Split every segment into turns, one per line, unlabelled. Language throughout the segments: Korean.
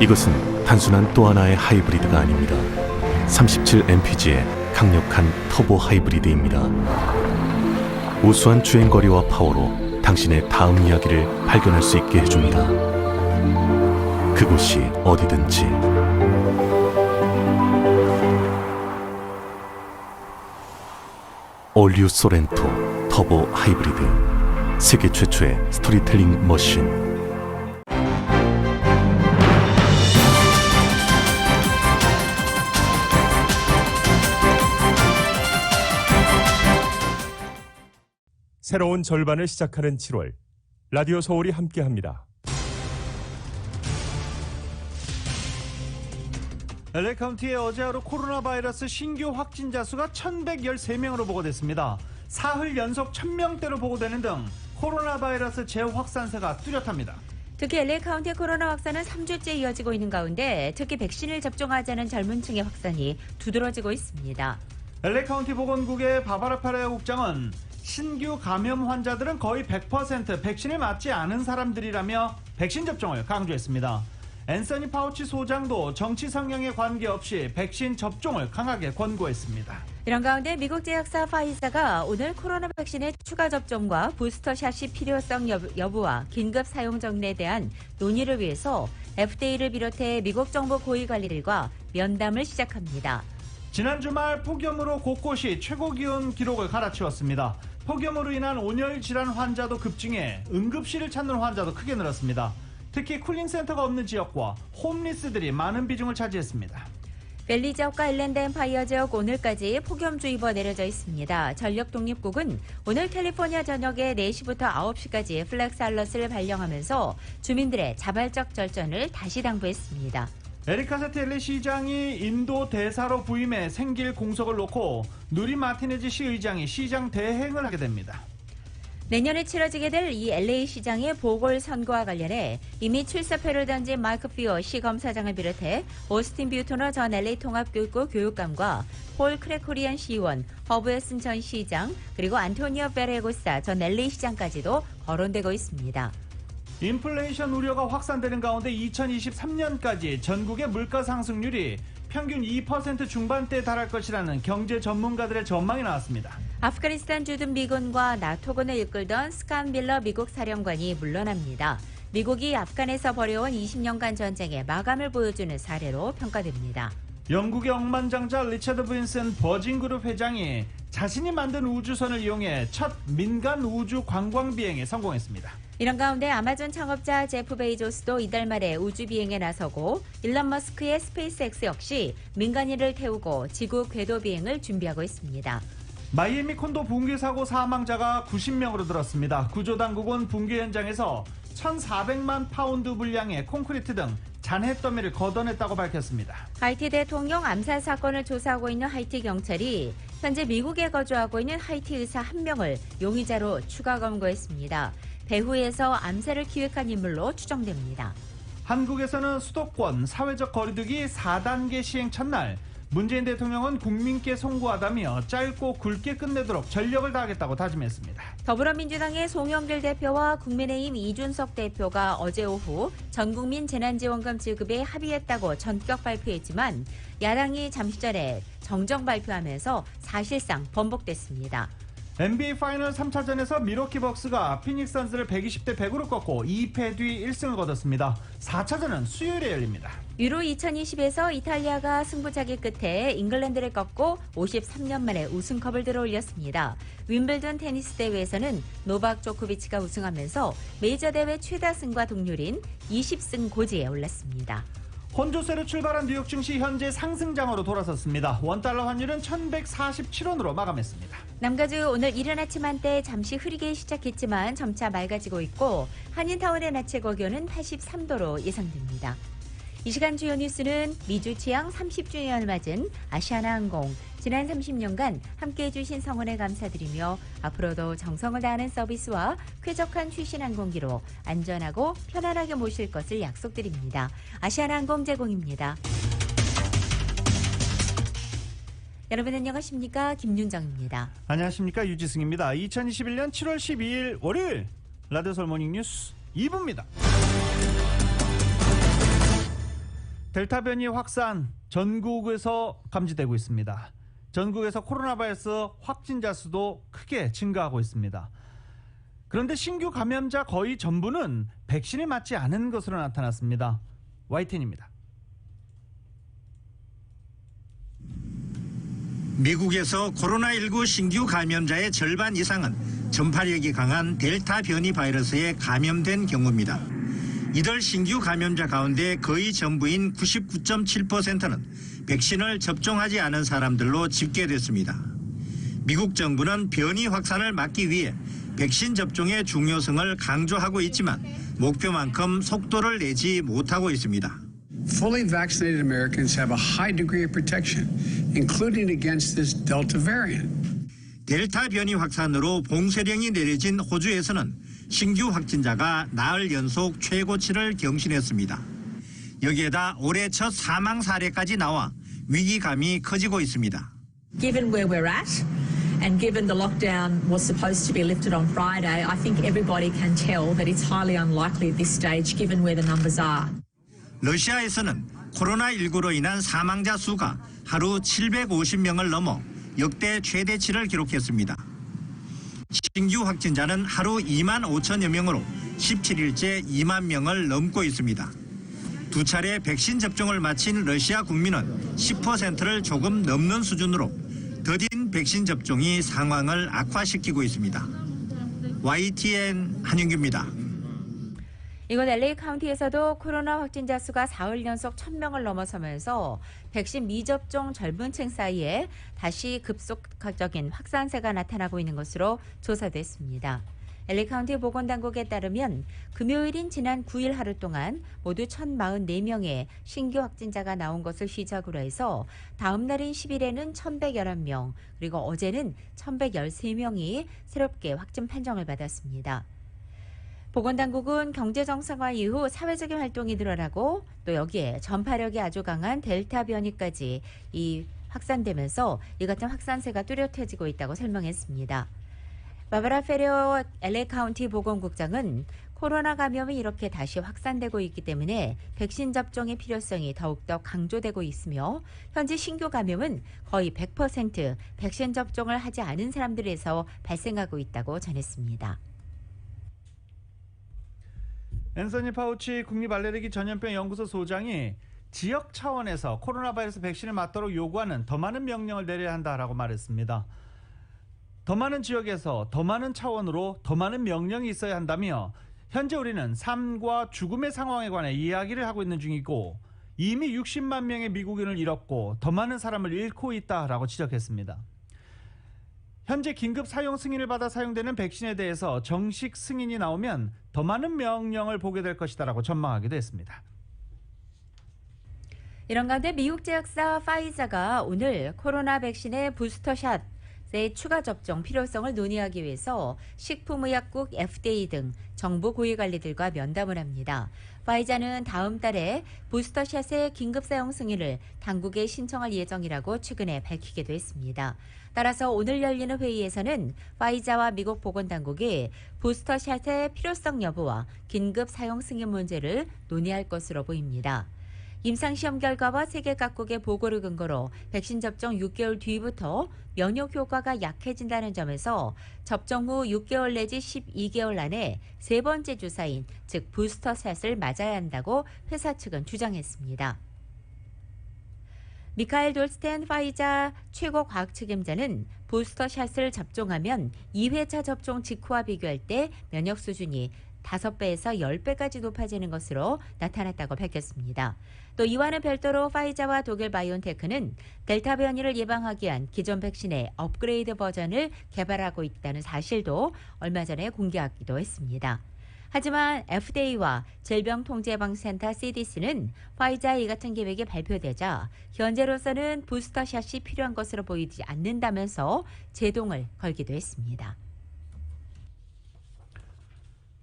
이것은 단순한 또 하나의 하이브리드가 아닙니다. 37mpg의 강력한 터보 하이브리드입니다. 우수한 주행거리와 파워로 당신의 다음 이야기를 발견할 수 있게 해줍니다. 그곳이 어디든지. 올류 소렌토 터보 하이브리드, 세계 최초의 스토리텔링 머신.
새로운 절반을 시작하는 7월, 라디오 서울이 함께합니다.
LA 카운티의 어제 하루 코로나 바이러스 신규 확진자 수가 1,113명으로 보고됐습니다. 사흘 연속 1,000명대로 보고되는 등 코로나 바이러스 재확산세가 뚜렷합니다.
특히 LA 카운티의 코로나 확산은 3주째 이어지고 있는 가운데 특히 백신을 접종하지 않은 젊은 층의 확산이 두드러지고 있습니다.
LA 카운티 보건국의 바바라 파레아 국장은 신규 감염 환자들은 거의 100% 백신을 맞지 않은 사람들이라며 백신 접종을 강조했습니다. 앤서니 파우치 소장도 정치 성향에 관계없이 백신 접종을 강하게 권고했습니다.
이런 가운데 미국 제약사 파이자가 오늘 코로나 백신의 추가 접종과 부스터샷이 필요성 여부와 긴급 사용 정례에 대한 논의를 위해서 FDA를 비롯해 미국 정부 고위관리들과 면담을 시작합니다.
지난 주말 폭염으로 곳곳이 최고 기온 기록을 갈아치웠습니다. 폭염으로 인한 온열 질환 환자도 급증해 응급실을 찾는 환자도 크게 늘었습니다. 특히 쿨링센터가 없는 지역과 홈리스들이 많은 비중을 차지했습니다.
밸리 지역과 일랜드 엠파이어 지역 오늘까지 폭염주의보가 내려져 있습니다. 전력독립국은 오늘 캘리포니아 저녁에 4시부터 9시까지 플렉스 알럿을 발령하면서 주민들의 자발적 절전을 다시 당부했습니다.
에리카 세텔리 시장이 인도 대사로 부임해 생길 공석을 놓고 누리 마티네즈 시의장이 시장 대행을 하게 됩니다.
내년에 치러지게 될 이 LA 시장의 보궐선거와 관련해 이미 출사표를 던진 마이크 피어 시검사장을 비롯해 오스틴 뷰토너 전 LA 통합교육부 교육감과 폴 크레코리안 시의원, 허브에슨 전 시장, 그리고 안토니오 베레고사 전 LA 시장까지도 거론되고 있습니다.
인플레이션 우려가 확산되는 가운데 2023년까지 전국의 물가 상승률이 평균 2% 중반대에 달할 것이라는 경제 전문가들의 전망이 나왔습니다.
아프가니스탄 주둔 미군과 나토군을 이끌던 스캇 밀러 미국 사령관이 물러납니다. 미국이 아프간에서 벌여온 20년간 전쟁의 마감을 보여주는 사례로 평가됩니다.
영국의 억만장자 리처드 브린슨 버진그룹 회장이 자신이 만든 우주선을 이용해 첫 민간 우주 관광 비행에 성공했습니다.
이런 가운데 아마존 창업자 제프 베이조스도 이달 말에 우주 비행에 나서고 일론 머스크의 스페이스X 역시 민간인을 태우고 지구 궤도 비행을 준비하고 있습니다.
마이애미 콘도 붕괴 사고 사망자가 90명으로 늘었습니다. 구조당국은 붕괴 현장에서 1,400만 파운드 분량의 콘크리트 등 잔해 더미를 걷어냈다고 밝혔습니다.
하이티 대통령 암살 사건을 조사하고 있는 하이티 경찰이 현재 미국에 거주하고 있는 하이티 의사 1명을 용의자로 추가 검거했습니다. 배후에서 암살을 기획한 인물로 추정됩니다.
한국에서는 수도권 사회적 거리두기 4단계 시행 첫날 문재인 대통령은 국민께 송구하다며 짧고 굵게 끝내도록 전력을 다하겠다고 다짐했습니다.
더불어민주당의 송영길 대표와 국민의힘 이준석 대표가 어제 오후 전국민 재난지원금 지급에 합의했다고 전격 발표했지만 야당이 잠시 전에 정정 발표하면서 사실상 번복됐습니다.
NBA 파이널 3차전에서 미러키 벅스가 피닉스 선즈를 120대 100으로 꺾고 2패 뒤 1승을 거뒀습니다. 4차전은 수요일에 열립니다.
유로 2020에서 이탈리아가 승부차기 끝에 잉글랜드를 꺾고 53년 만에 우승컵을 들어올렸습니다. 윈블던 테니스 대회에서는 노박 조코비치가 우승하면서 메이저 대회 최다 승과 동률인 20승 고지에 올랐습니다.
혼조세로 출발한 뉴욕 증시 현재 상승장으로 돌아섰습니다. 원달러 환율은 1147원으로 마감했습니다.
남가주 오늘 이른 아침 한때 잠시 흐리게 시작했지만 점차 맑아지고 있고 한인타운의 낮 최고 기온은 83도로 예상됩니다. 이 시간 주요 뉴스는 미주 취항 30주년을 맞은 아시아나항공 지난 30년간 함께해 주신 성원에 감사드리며 앞으로도 정성을 다하는 서비스와 쾌적한 최신 항공기로 안전하고 편안하게 모실 것을 약속드립니다. 아시아나항공 제공입니다. 여러분 안녕하십니까? 김윤정입니다.
안녕하십니까? 유지승입니다. 2021년 7월 12일 월요일 라디오 서울 모닝 뉴스 2부입니다. 델타 변이 확산 전국에서 감지되고 있습니다. 전국에서 코로나 바이러스 확진자 수도 크게 증가하고 있습니다. 그런데 신규 감염자 거의 전부는 백신이 맞지 않은 것으로 나타났습니다. YTN입니다.
미국에서 코로나19 신규 감염자의 절반 이상은 전파력이 강한 델타 변이 바이러스에 감염된 경우입니다. 이들 신규 감염자 가운데 거의 전부인 99.7%는 백신을 접종하지 않은 사람들로 집계됐습니다. 미국 정부는 변이 확산을 막기 위해 백신 접종의 중요성을 강조하고 있지만 목표만큼 속도를 내지 못하고 있습니다.
Fully vaccinated Americans have a high degree of protection, including against this Delta variant.
델타 변이 확산으로 봉쇄령이 내려진 호주에서는 신규 확진자가 나흘 연속 최고치를 경신했습니다. 여기에다 올해 첫 사망 사례까지 나와 위기감이 커지고 있습니다.
Given where we're at and given the lockdown was supposed to be lifted on Friday, I think everybody can tell that it's highly unlikely at this stage given where the numbers are.
러시아에서는 코로나19로 인한 사망자 수가 하루 750명을 넘어 역대 최대치를 기록했습니다. 신규 확진자는 하루 2만 5천여 명으로 17일째 2만 명을 넘고 있습니다. 두 차례 백신 접종을 마친 러시아 국민은 10%를 조금 넘는 수준으로 더딘 백신 접종이 상황을 악화시키고 있습니다. YTN 한윤규입니다.
이곳 LA 카운티에서도 코로나 확진자 수가 4일 연속 1,000명을 넘어서면서 백신 미접종 젊은 층 사이에 다시 급속적인 확산세가 나타나고 있는 것으로 조사됐습니다. LA 카운티 보건당국에 따르면 금요일인 지난 9일 하루 동안 모두 1,044명의 신규 확진자가 나온 것을 시작으로 해서 다음 날인 10일에는 1,111명, 그리고 어제는 1,113명이 새롭게 확진 판정을 받았습니다. 보건당국은 경제 정상화 이후 사회적인 활동이 늘어나고 또 여기에 전파력이 아주 강한 델타 변이까지 확산되면서 이 같은 확산세가 뚜렷해지고 있다고 설명했습니다. 바바라 페레오 LA 카운티 보건국장은 코로나 감염이 이렇게 다시 확산되고 있기 때문에 백신 접종의 필요성이 더욱더 강조되고 있으며 현재 신규 감염은 거의 100% 백신 접종을 하지 않은 사람들에서 발생하고 있다고 전했습니다.
앤서니 파우치 국립알레르기 전염병 연구소 소장이 지역 차원에서 코로나 바이러스 백신을 맞도록 요구하는 더 많은 명령을 내려야 한다라고 말했습니다. 더 많은 지역에서 더 많은 차원으로 더 많은 명령이 있어야 한다며 현재 우리는 삶과 죽음의 상황에 관해 이야기를 하고 있는 중이고 이미 60만 명의 미국인을 잃었고 더 많은 사람을 잃고 있다라고 지적했습니다. 현재 긴급 사용 승인을 받아 사용되는 백신에 대해서 정식 승인이 나오면 더 많은 명령을 보게 될 것이다라고 전망하기도 했습니다.
이런 가운데 미국 제약사 파이자가 오늘 코로나 백신의 부스터샷의 추가 접종 필요성을 논의하기 위해서 식품의약국 FDA 등 정부 고위관리들과 면담을 합니다. 파이자는 다음 달에 부스터샷의 긴급 사용 승인을 당국에 신청할 예정이라고 최근에 밝히기도 했습니다. 따라서 오늘 열리는 회의에서는 파이자와 미국 보건당국이 부스터샷의 필요성 여부와 긴급 사용 승인 문제를 논의할 것으로 보입니다. 임상시험 결과와 세계 각국의 보고를 근거로 백신 접종 6개월 뒤부터 면역 효과가 약해진다는 점에서 접종 후 6개월 내지 12개월 안에 세 번째 주사인 즉 부스터샷을 맞아야 한다고 회사 측은 주장했습니다. 미카엘 돌스텐 파이자 최고 과학 책임자는 부스터샷을 접종하면 2회차 접종 직후와 비교할 때 면역 수준이 5배에서 10배까지 높아지는 것으로 나타났다고 밝혔습니다. 또 이와는 별도로 파이자와 독일 바이온테크는 델타 변이를 예방하기 위한 기존 백신의 업그레이드 버전을 개발하고 있다는 사실도 얼마 전에 공개하기도 했습니다. 하지만 FDA와 질병통제예방센터 CDC는 파이자의 이 같은 계획이 발표되자 현재로서는 부스터샷이 필요한 것으로 보이지 않는다면서 제동을 걸기도 했습니다.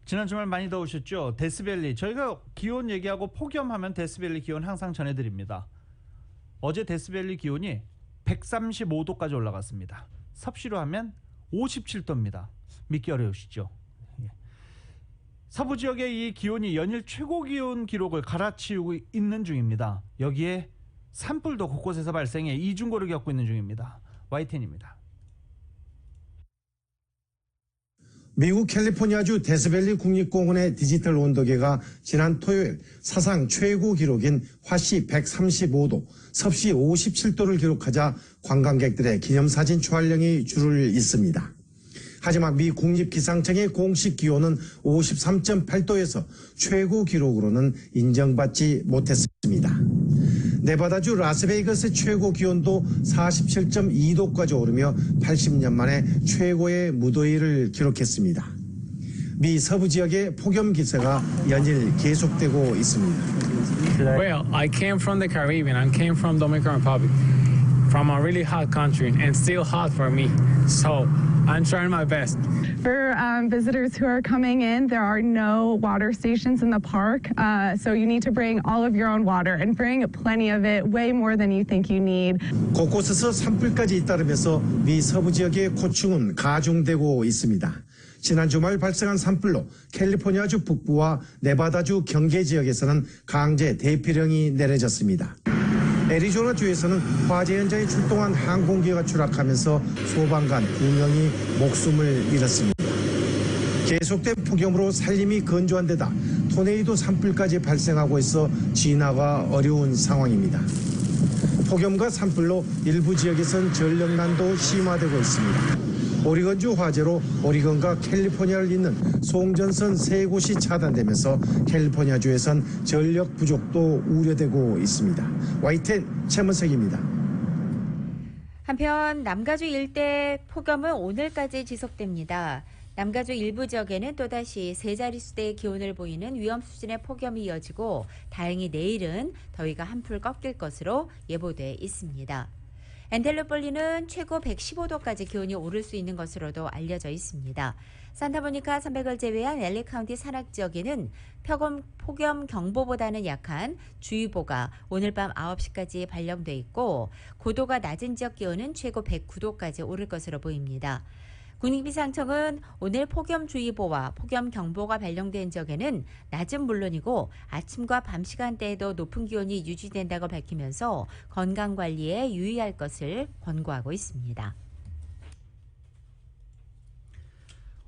지난 주말 많이 더우셨죠? 데스밸리. 저희가 기온 얘기하고 폭염하면 데스밸리 기온 항상 전해드립니다. 어제 데스밸리 기온이 135도까지 서부 지역의 이 기온이 연일 최고 기온 기록을 갈아치우고 있는 중입니다. 여기에 산불도 곳곳에서 발생해 이중고를 겪고 있는 중입니다. YTN입니다.
미국 캘리포니아주 데스밸리 국립공원의 디지털 온도계가 지난 토요일 사상 최고 기록인 화씨 135도, 섭씨 57도를 기록하자 관광객들의 기념사진 촬영이 줄을 잇습니다. 하지만 미 국립기상청의 공식 기온은 53.8도에서 최고 기록으로는 인정받지 못했습니다. 네바다주 라스베이거스 최고 기온도 47.2도까지 오르며 80년 만에 최고의 무더위를 기록했습니다. 미 서부 지역의 폭염 기세가 연일 계속되고 있습니다.
Well, I came from the Caribbean. I came from Dominican Republic, from a really hot country, and still hot for me. So I'm trying my best.
For visitors who are coming in, there are no water stations in the park, so you need to bring all of your own water and bring plenty of it, way more than you think you need.
곳곳에서 산불까지 잇따르면서 미 서부 지역의 고충은 가중되고 있습니다. 지난 주말 발생한 산불로 캘리포니아주 북부와 네바다주 경계 지역에서는 강제 대피령이 내려졌습니다. 애리조나주에서는 화재 현장에 출동한 항공기가 추락하면서 소방관 2명이 목숨을 잃었습니다. 계속된 폭염으로 산림이 건조한 데다 토네이도 산불까지 발생하고 있어 진화가 어려운 상황입니다. 폭염과 산불로 일부 지역에선 전력난도 심화되고 있습니다. 오리건주 화재로 오리건과 캘리포니아를 잇는 송전선 3곳이 차단되면서 캘리포니아주에선 전력 부족도 우려되고 있습니다. YTN 최문석입니다.
한편 남가주 일대 폭염은 오늘까지 지속됩니다. 남가주 일부 지역에는 또다시 세 자릿수대의 기온을 보이는 위험 수준의 폭염이 이어지고 다행히 내일은 더위가 한풀 꺾일 것으로 예보돼 있습니다. 엔텔로폴리는 최고 115도까지 기온이 오를 수 있는 것으로도 알려져 있습니다. 산타모니카 300을 제외한 LA 카운티 산악 지역에는 폭염 경보보다는 약한 주의보가 오늘 밤 9시까지 발령돼 있고 고도가 낮은 지역 기온은 최고 109도까지 오를 것으로 보입니다. 국립기상청은 오늘 폭염주의보와 폭염경보가 발령된 지역에는 낮은 물론이고 아침과 밤 시간대에도 높은 기온이 유지된다고 밝히면서 건강관리에 유의할 것을 권고하고 있습니다.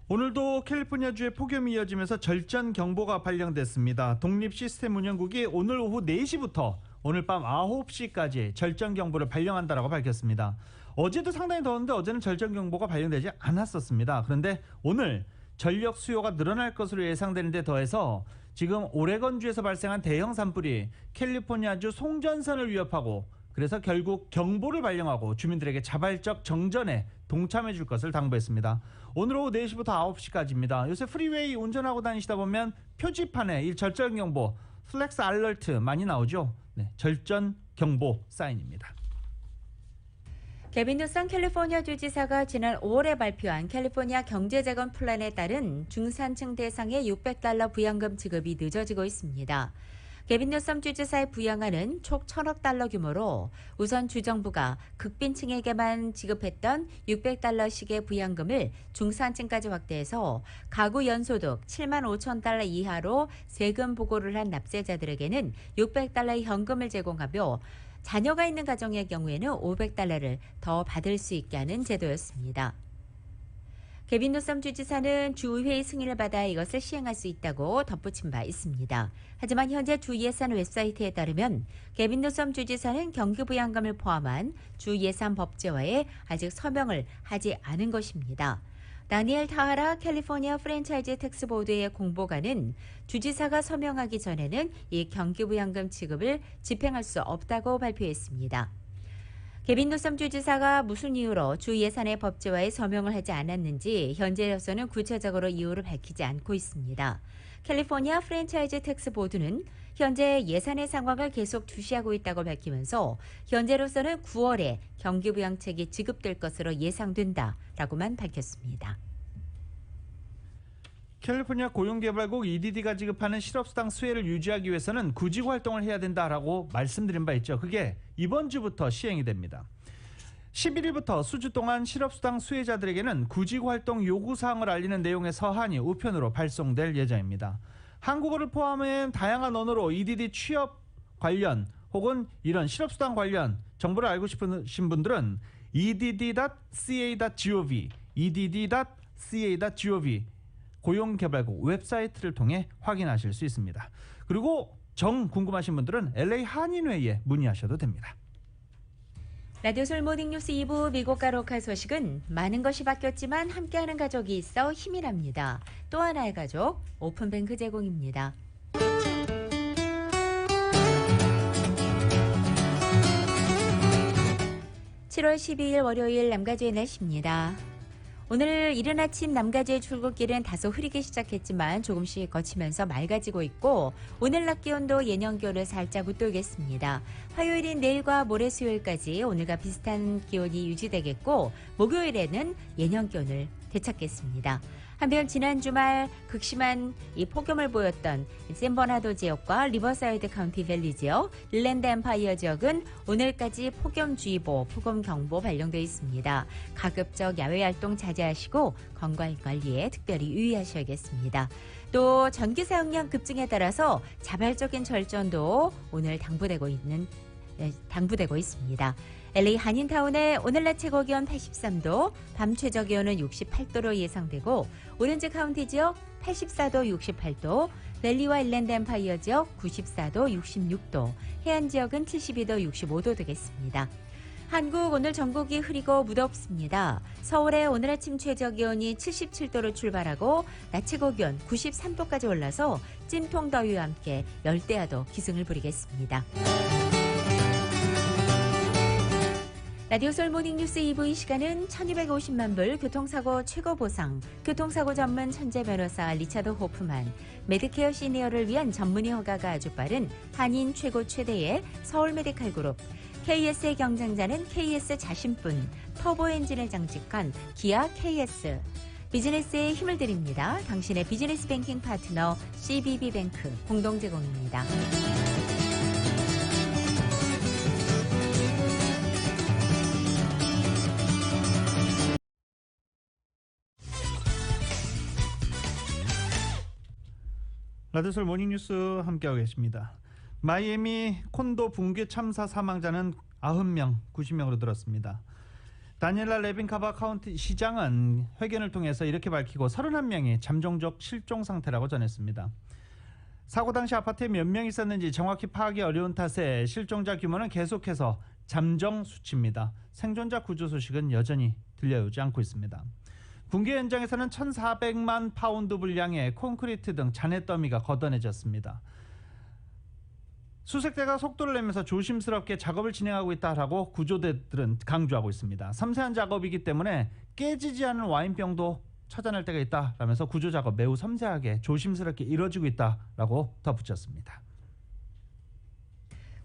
오늘도 캘리포니아주의 폭염이 이어지면서 절전경보가 발령됐습니다. 독립시스템운영국이 오늘 오후 4시부터 오늘 밤 9시까지 절전경보를 발령한다고 밝혔습니다. 어제도 상당히 더웠는데 어제는 절전경보가 발령되지 않았었습니다. 그런데 오늘 전력 수요가 늘어날 것으로 예상되는 데 더해서 지금 오레건주에서 발생한 대형 산불이 캘리포니아주 송전선을 위협하고 그래서 결국 경보를 발령하고 주민들에게 자발적 정전에 동참해 줄 것을 당부했습니다. 오늘 오후 4시부터 9시까지입니다. 요새 프리웨이 운전하고 다니시다 보면 표지판에 이 절전경보, 플렉스 알러트 많이 나오죠. 네, 절전경보 사인입니다.
개빈 뉴섬 캘리포니아 주지사가 지난 5월에 발표한 캘리포니아 경제재건 플랜에 따른 중산층 대상의 $600 부양금 지급이 늦어지고 있습니다. 개빈 뉴섬 주지사의 부양안은 총 $1,000억 규모로 우선 주정부가 극빈층에게만 지급했던 $600씩의 부양금을 중산층까지 확대해서 가구 연소득 $75,000 이하로 세금 보고를 한 납세자들에게는 $600의 현금을 제공하며 자녀가 있는 가정의 경우에는 $500를 더 받을 수 있게 하는 제도였습니다. 개빈 뉴섬 주지사는 주의회의 승인을 받아 이것을 시행할 수 있다고 덧붙인 바 있습니다. 하지만 현재 주 예산 웹사이트에 따르면 개빈 뉴섬 주지사는 경기부양금을 포함한 주 예산 법제화에 아직 서명을 하지 않은 것입니다. 다니엘 타하라 캘리포니아 프랜차이즈 텍스 보드의 공보관은 주지사가 서명하기 전에는 이 경기부양금 지급을 집행할 수 없다고 발표했습니다. 개빈 뉴섬 주지사가 무슨 이유로 주 예산의 법제화에 서명을 하지 않았는지 현재로서는 구체적으로 이유를 밝히지 않고 있습니다. 캘리포니아 프랜차이즈 텍스 보드는 현재 예산의 상황을 계속 주시하고 있다고 밝히면서 현재로서는 9월에 경기부양책이 지급될 것으로 예상된다라고만 밝혔습니다.
캘리포니아 고용개발국 EDD가 지급하는 실업수당 수혜를 유지하기 위해서는 구직 활동을 해야 된다라고 말씀드린 바 있죠. 그게 이번 주부터 시행이 됩니다. 11일부터 수주 동안 실업수당 수혜자들에게는 구직활동 요구사항을 알리는 내용의 서한이 우편으로 발송될 예정입니다. 한국어를 포함한 다양한 언어로 EDD 취업 관련 혹은 이런 실업수당 관련 정보를 알고 싶으신 분들은 edd.ca.gov 고용개발국 웹사이트를 통해 확인하실 수 있습니다. 그리고 정 궁금하신 분들은 LA 한인회에 문의하셔도 됩니다.
라디오 솔 모닝뉴스 2부 미국과 로컬 소식은 많은 것이 바뀌었지만 함께하는 가족이 있어 힘이 납니다. 또 하나의 가족, 오픈뱅크 제공입니다. 7월 12일 월요일 남가주의 날씨입니다. 오늘 이른 아침 남가주의 출근길은 다소 흐리게 시작했지만 조금씩 거치면서 맑아지고 있고 오늘 낮 기온도 예년 기온을 살짝 웃돌겠습니다. 화요일인 내일과 모레 수요일까지 오늘과 비슷한 기온이 유지되겠고 목요일에는 예년 기온을 되찾겠습니다. 한편 지난 주말 극심한 이 폭염을 보였던 샌버나도 지역과 리버사이드 카운티 밸리 지역, 일랜드 엠파이어 지역은 오늘까지 폭염주의보, 폭염경보 발령되어 있습니다. 가급적 야외 활동 자제하시고 건강관리에 특별히 유의하셔야겠습니다. 또 전기 사용량 급증에 따라서 자발적인 절전도 오늘 당부되고 있습니다. LA 한인타운의 오늘 낮 최고 기온 83도, 밤 최저 기온은 68도로 예상되고 오렌지 카운티 지역 84도, 68도, 밸리와 일랜드 엠파이어 지역 94도, 66도, 해안 지역은 72도, 65도 되겠습니다. 한국 오늘 전국이 흐리고 무덥습니다. 서울의 오늘 아침 최저 기온이 77도로 출발하고 낮 최고 기온 93도까지 올라서 찜통 더위와 함께 열대야도 기승을 부리겠습니다. 라디오 솔 모닝뉴스 2부 이 시간은 1250만 불 교통사고 최고 보상, 교통사고 전문 천재 변호사 리차드 호프만, 메디케어 시니어를 위한 전문의 허가가 아주 빠른 한인 최고 최대의 서울 메디칼 그룹, KS의 경쟁자는 KS 자신뿐, 터보 엔진을 장착한 기아 KS, 비즈니스에 힘을 드립니다. 당신의 비즈니스 뱅킹 파트너 CBB뱅크 공동 제공입니다.
라디오솔 모닝뉴스 함께하고 계십니다. 마이애미 콘도 붕괴 참사 사망자는 90명, 90명으로 늘었습니다. 다니엘라 레빈카바 카운티 시장은 회견을 통해서 이렇게 밝히고 31명이 잠정적 실종 상태라고 전했습니다. 사고 당시 아파트에 몇 명 있었는지 정확히 파악이 어려운 탓에 실종자 규모는 계속해서 잠정 수치입니다. 생존자 구조 소식은 여전히 들려오지 않고 있습니다. 붕괴 현장에서는 1,400만 파운드 분량의 콘크리트 등 잔해 더미가 걷어내졌습니다. 수색대가 속도를 내면서 조심스럽게 작업을 진행하고 있다라고 구조대들은 강조하고 있습니다. 섬세한 작업이기 때문에 깨지지 않은 와인병도 찾아낼 때가 있다라면서 구조 작업 매우 섬세하게 조심스럽게 이루어지고 있다라고 덧붙였습니다.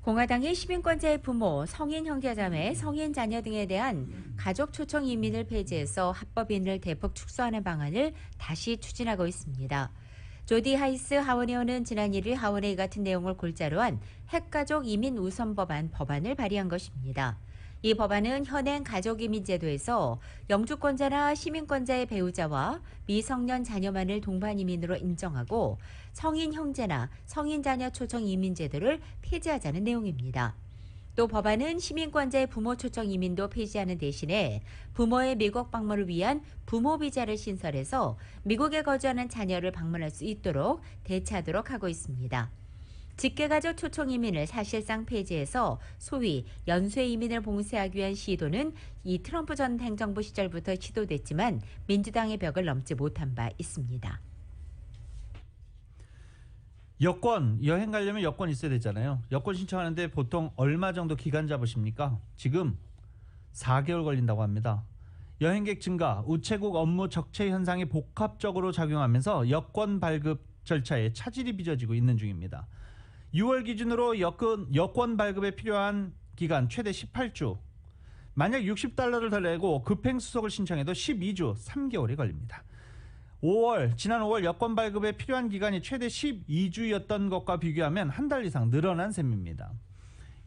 공화당이 시민권자의 부모, 성인 형제자매, 성인 자녀 등에 대한 가족 초청 이민을 폐지해서 합법인을 대폭 축소하는 방안을 다시 추진하고 있습니다. 조디 하이스 하원의원은 지난 1일 하원회의 같은 내용을 골자로 한 핵가족 이민 우선 법안을 발의한 것입니다. 이 법안은 현행 가족이민제도에서 영주권자나 시민권자의 배우자와 미성년 자녀만을 동반 이민으로 인정하고 성인 형제나 성인 자녀 초청 이민제도를 폐지하자는 내용입니다. 또 법안은 시민권자의 부모 초청 이민도 폐지하는 대신에 부모의 미국 방문을 위한 부모 비자를 신설해서 미국에 거주하는 자녀를 방문할 수 있도록 대체하도록 하고 있습니다. 직계가족 초청 이민을 사실상 폐지해서 소위 연쇄 이민을 봉쇄하기 위한 시도는 이 트럼프 전 행정부 시절부터 시도됐지만 민주당의 벽을 넘지 못한 바 있습니다.
여권, 여행 가려면 여권 있어야 되잖아요. 여권 신청하는데 보통 얼마 정도 기간 잡으십니까? 지금 4개월 걸린다고 합니다. 여행객 증가, 우체국 업무 적체 현상이 복합적으로 작용하면서 여권 발급 절차에 차질이 빚어지고 있는 중입니다. 6월 기준으로 여권 발급에 필요한 기간 최대 18주. 만약 $60를 더 내고 급행수속을 신청해도 12주, 3개월이 걸립니다. 지난 5월 여권 발급에 필요한 기간이 최대 12주였던 것과 비교하면 한 달 이상 늘어난 셈입니다.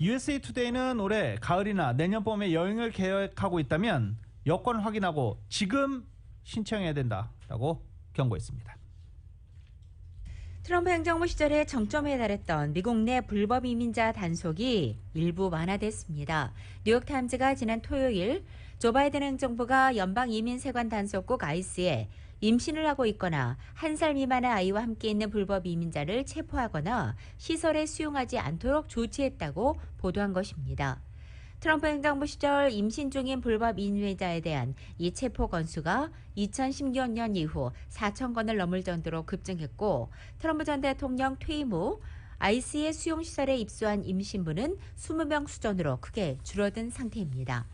USA 투데이는 올해 가을이나 내년 봄에 여행을 계획하고 있다면 여권 확인하고 지금 신청해야 된다라고 경고했습니다.
트럼프 행정부 시절에 정점에 달했던 미국 내 불법 이민자 단속이 일부 완화됐습니다. 뉴욕타임즈가 지난 토요일 조 바이든 행정부가 연방 이민세관 단속국 ICE에 임신을 하고 있거나 1살 미만의 아이와 함께 있는 불법 이민자를 체포하거나 시설에 수용하지 않도록 조치했다고 보도한 것입니다. 트럼프 행정부 시절 임신 중인 불법 이민자에 대한 이 체포 건수가 2016년 이후 4천 건을 넘을 정도로 급증했고 트럼프 전 대통령 퇴임 후 ICE 수용시설에 입소한 임신부는 20명 수준으로 크게 줄어든 상태입니다.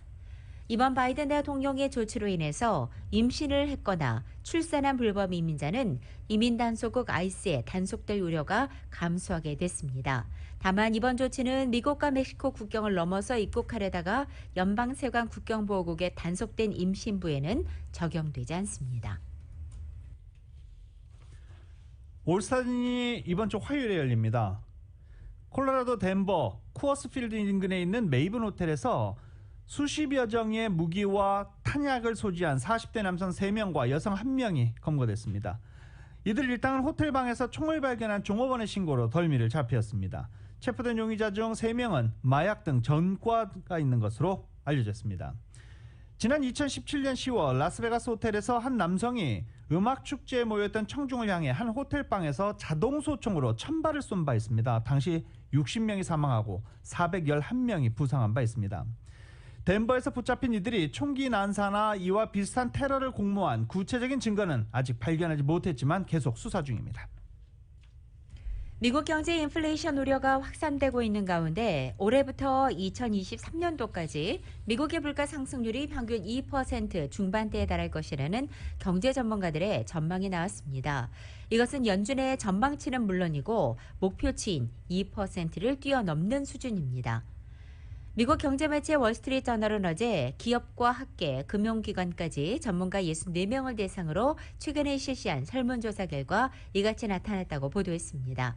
이번 바이든 대통령의 조치로 인해서 임신을 했거나 출산한 불법 이민자는 이민단속국 ICE에 단속될 우려가 감소하게 됐습니다. 다만 이번 조치는 미국과 멕시코 국경을 넘어서 입국하려다가 연방세관 국경보호국에 단속된 임신부에는 적용되지 않습니다.
올스타전이 이번 주 화요일에 열립니다. 콜로라도 덴버 쿠어스필드 인근에 있는 메이븐 호텔에서 수십여 정의 무기와 탄약을 소지한 40대 남성 3명과 여성 1명이 검거됐습니다. 이들 일당은 호텔방에서 총을 발견한 종업원의 신고로 덜미를 잡혔습니다. 체포된 용의자 중 3명은 마약 등 전과가 있는 것으로 알려졌습니다. 지난 2017년 10월 라스베가스 호텔에서 한 남성이 음악 축제에 모였던 청중을 향해 한 호텔방에서 자동소총으로 1000발을 쏜 바 있습니다. 당시 60명이 사망하고 411명이 부상한 바 있습니다. 덴버에서 붙잡힌 이들이 총기 난사나 이와 비슷한 테러를 공모한 구체적인 증거는 아직 발견하지 못했지만 계속 수사 중입니다.
미국 경제 인플레이션 우려가 확산되고 있는 가운데 올해부터 2023년도까지 미국의 물가 상승률이 평균 2% 중반대에 달할 것이라는 경제 전문가들의 전망이 나왔습니다. 이것은 연준의 전망치는 물론이고 목표치인 2%를 뛰어넘는 수준입니다. 미국 경제매체 월스트리트저널은 어제 기업과 학계, 금융기관까지 전문가 64명을 대상으로 최근에 실시한 설문조사 결과 이같이 나타났다고 보도했습니다.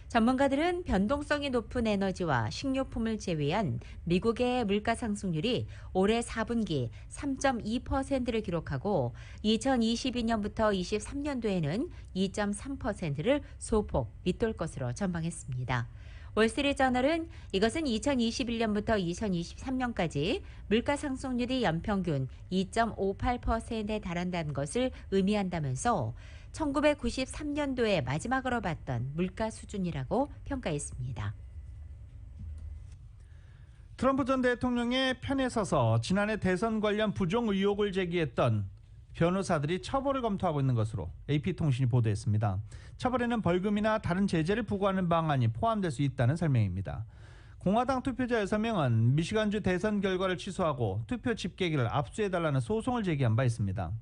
전문가들은 변동성이 높은 에너지와 식료품을 제외한 미국의 물가 상승률이 올해 4분기 3.2%를 기록하고 2022년부터 23년도에는 2.3%를 소폭 밑돌 것으로 전망했습니다. 월스트리트저널은 이것은 2021년부터 2023년까지 물가 상승률이 연평균 2.58%에 달한다는 것을 의미한다면서 1993년도에 마지막으로 봤던 물가 수준이라고 평가했습니다.
트럼프 전 대통령의 편에 서서 지난해 대선 관련 부정 의혹을 제기했던 변호사들이 처벌을 검토하고 있는 것으로 AP통신이 보도했습니다. 처벌에는 벌금이나 다른 제재를 부과하는 방안이 포함될 수 있다는 설명입니다. 공화당 투표자 6명은 미시간주 대선 결과를 취소하고 투표 집계기를 압수해달라는 소송을 제기한 바 있습니다.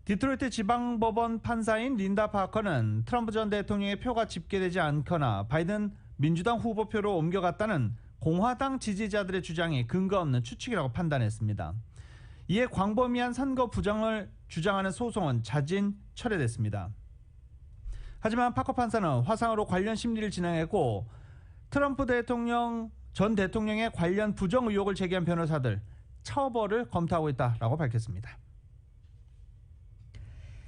디트로이트 지방법원 판사인 린다 파커는 트럼프 전 대통령의 표가 집계되지 않거나 바이든 민주당 후보표로 옮겨갔다는 공화당 지지자들의 주장이 근거 없는 추측이라고 판단했습니다. 이에 광범위한 선거 부정을 주장하는 소송은 자진 철회됐습니다. 하지만 파커 판사는 화상으로 관련 심리를 진행했고 트럼프 전 대통령의 관련 부정 의혹을 제기한 변호사들 처벌을 검토하고 있다라고 밝혔습니다.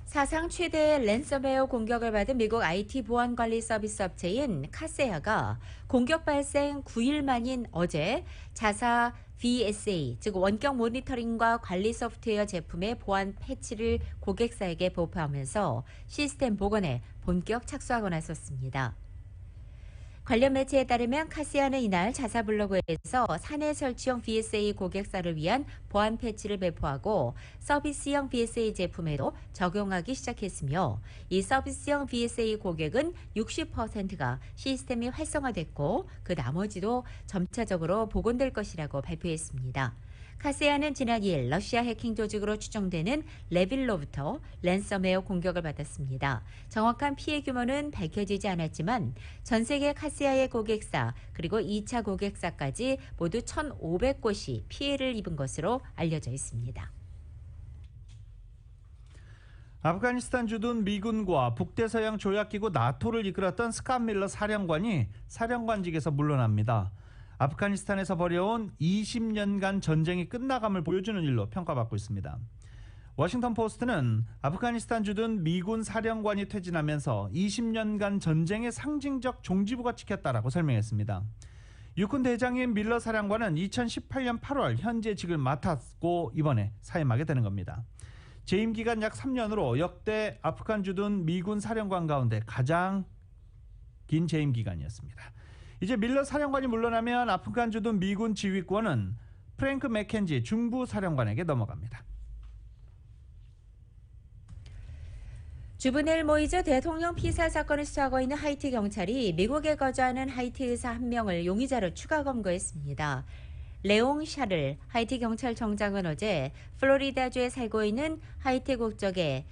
사상 최대의 랜섬웨어 공격을 받은 미국 IT 보안 관리 서비스 업체인 카세아가 공격 발생 9일 만인 어제 자사 VSA, 즉 원격 모니터링과 관리 소프트웨어 제품의 보안 패치를 고객사에게 보고하면서 시스템 복원에 본격 착수하고 나섰습니다. 관련 매체에 따르면 카시아는 이날 자사 블로그에서 사내 설치용 VSA 고객사를 위한 보안 패치를 배포하고 서비스형 VSA 제품에도 적용하기 시작했으며 이 서비스형 VSA 고객은 60%가 시스템이 활성화됐고 그 나머지도 점차적으로 복원될 것이라고 발표했습니다. 카세아는 지난 2일 러시아 해킹 조직으로 추정되는 레빌로부터 랜섬웨어 공격을 받았습니다. 정확한 피해 규모는 밝혀지지 않았지만 전 세계 카세아의 고객사 그리고 2차 고객사까지 모두 1,500곳이 피해를 입은 것으로 알려져 있습니다.
아프가니스탄 주둔 미군과 북대서양 조약기구 나토를 이끌었던 스캇 밀러 사령관이 사령관직에서 물러납니다. 아프가니스탄에서 벌여온 20년간 전쟁이 끝나감을 보여주는 일로 평가받고 있습니다. 워싱턴 포스트는 아프가니스탄 주둔 미군 사령관이 퇴진하면서 20년간 전쟁의 상징적 종지부가 찍혔다라고 설명했습니다. 육군 대장인 밀러 사령관은 2018년 8월 현재직을 맡았고 이번에 사임하게 되는 겁니다. 재임 기간 약 3년으로 역대 아프간 주둔 미군 사령관 가운데 가장 긴 재임 기간이었습니다. 이제 밀러 사령관이 물러나면 아프간 주둔 미군 지휘권은 프랭크 맥켄지 중부 사령관에게 넘어갑니다.
주변 엘 모이저 대통령 피살 사건을 수사하고 있는 하이티 경찰이 미국에 거주하는 하이티 의사 한 명을 용의자로 추가 검거했습니다. 레옹 샤를 하이티 경찰청장은 어제 플로리다주에 살고 있는 하이티 국적의